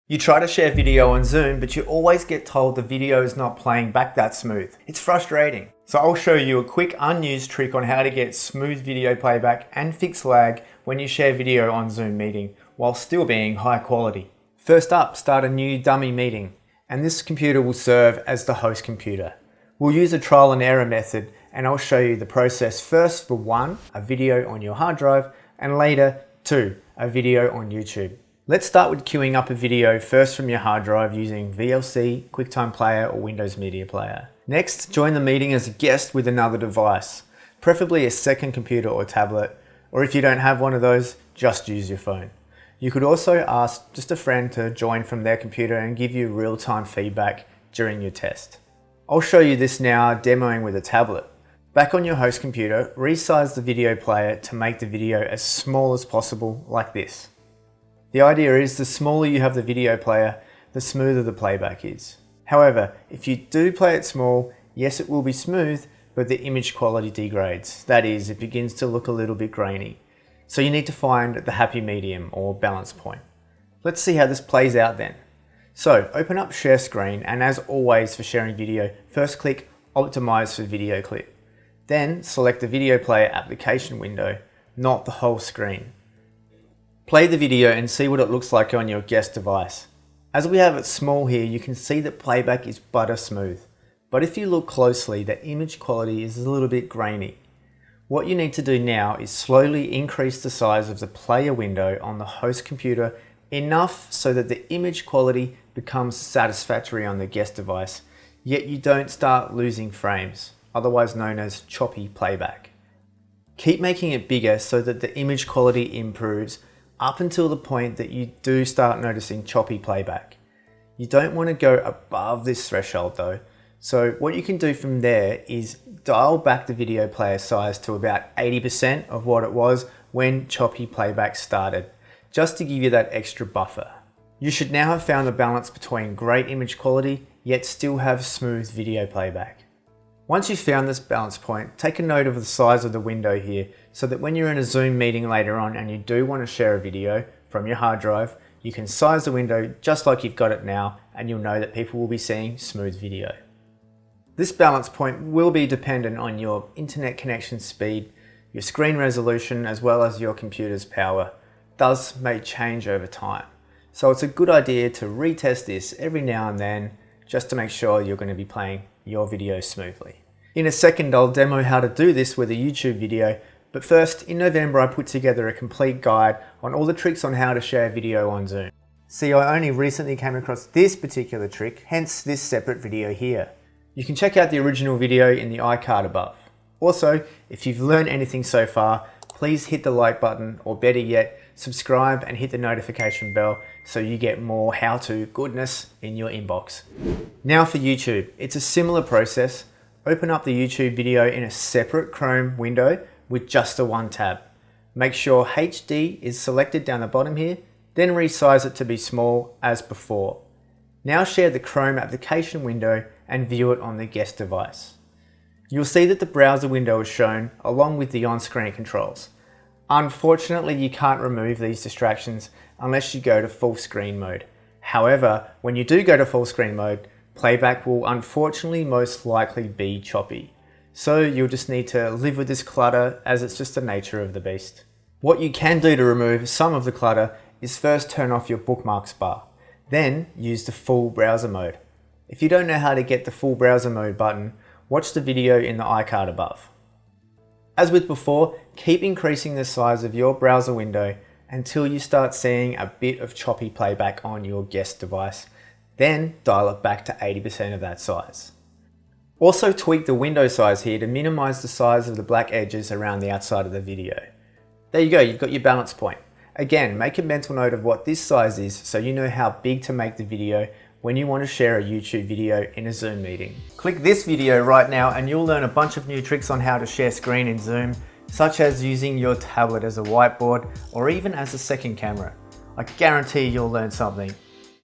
You try to share video on Zoom, but you always get told the video is not playing back that smooth. It's frustrating. So I'll show you a quick unused trick on how to get smooth video playback and fix lag when you share video on Zoom meeting while still being high quality. First up, start a new dummy meeting, and this computer will serve as the host computer. We'll use a trial and error method, and I'll show you the process first for 1, a video on your hard drive, and later 2, a video on YouTube. Let's start with queuing up a video first from your hard drive using VLC, QuickTime Player or Windows Media Player. Next, join the meeting as a guest with another device, preferably a second computer or tablet, or if you don't have one of those, just use your phone. You could also ask just a friend to join from their computer and give you real-time feedback during your test. I'll show you this now demoing with a tablet. Back on your host computer, resize the video player to make the video as small as possible, like this. The idea is the smaller you have the video player, the smoother the playback is. However, if you do play it small, yes, it will be smooth, but the image quality degrades. That is, it begins to look a little bit grainy. So you need to find the happy medium or balance point. Let's see how this plays out then. So open up share screen, and as always for sharing video, first click optimize for video clip. Then select the video player application window, not the whole screen. Play the video and see what it looks like on your guest device. As we have it small here, you can see that playback is butter smooth. But if you look closely, the image quality is a little bit grainy. What you need to do now is slowly increase the size of the player window on the host computer enough so that the image quality becomes satisfactory on the guest device, yet you don't start losing frames, otherwise known as choppy playback. Keep making it bigger so that the image quality improves up until the point that you do start noticing choppy playback. You don't want to go above this threshold though, so what you can do from there is dial back the video player size to about 80% of what it was when choppy playback started, just to give you that extra buffer. You should now have found the balance between great image quality, yet still have smooth video playback. Once you've found this balance point, take a note of the size of the window here so that when you're in a Zoom meeting later on and you do want to share a video from your hard drive, you can size the window just like you've got it now and you'll know that people will be seeing smooth video. This balance point will be dependent on your internet connection speed, your screen resolution, as well as your computer's power. Thus may change over time. So it's a good idea to retest this every now and then just to make sure you're going to be playing your video smoothly. In a second, I'll demo how to do this with a YouTube video, but first, in November I put together a complete guide on all the tricks on how to share video on Zoom. See, I only recently came across this particular trick, hence this separate video here. You can check out the original video in the iCard above. Also, if you've learned anything so far, please hit the like button, or better yet, subscribe and hit the notification bell so you get more how-to goodness in your inbox. Now for YouTube, it's a similar process. Open up the YouTube video in a separate Chrome window with just the one tab. Make sure HD is selected down the bottom here, then resize it to be small as before. Now share the Chrome application window and view it on the guest device. You'll see that the browser window is shown along with the on-screen controls. Unfortunately, you can't remove these distractions unless you go to full screen mode. However, when you do go to full screen mode, playback will unfortunately most likely be choppy. So you'll just need to live with this clutter as it's just the nature of the beast. What you can do to remove some of the clutter is first turn off your bookmarks bar, then use the full browser mode. If you don't know how to get the full browser mode button, watch the video in the iCard above. As with before, keep increasing the size of your browser window until you start seeing a bit of choppy playback on your guest device. Then dial it back to 80% of that size. Also tweak the window size here to minimize the size of the black edges around the outside of the video. There you go, you've got your balance point. Again, make a mental note of what this size is so you know how big to make the video when you want to share a YouTube video in a Zoom meeting. Click this video right now and you'll learn a bunch of new tricks on how to share screen in Zoom, such as using your tablet as a whiteboard or even as a second camera. I guarantee you'll learn something.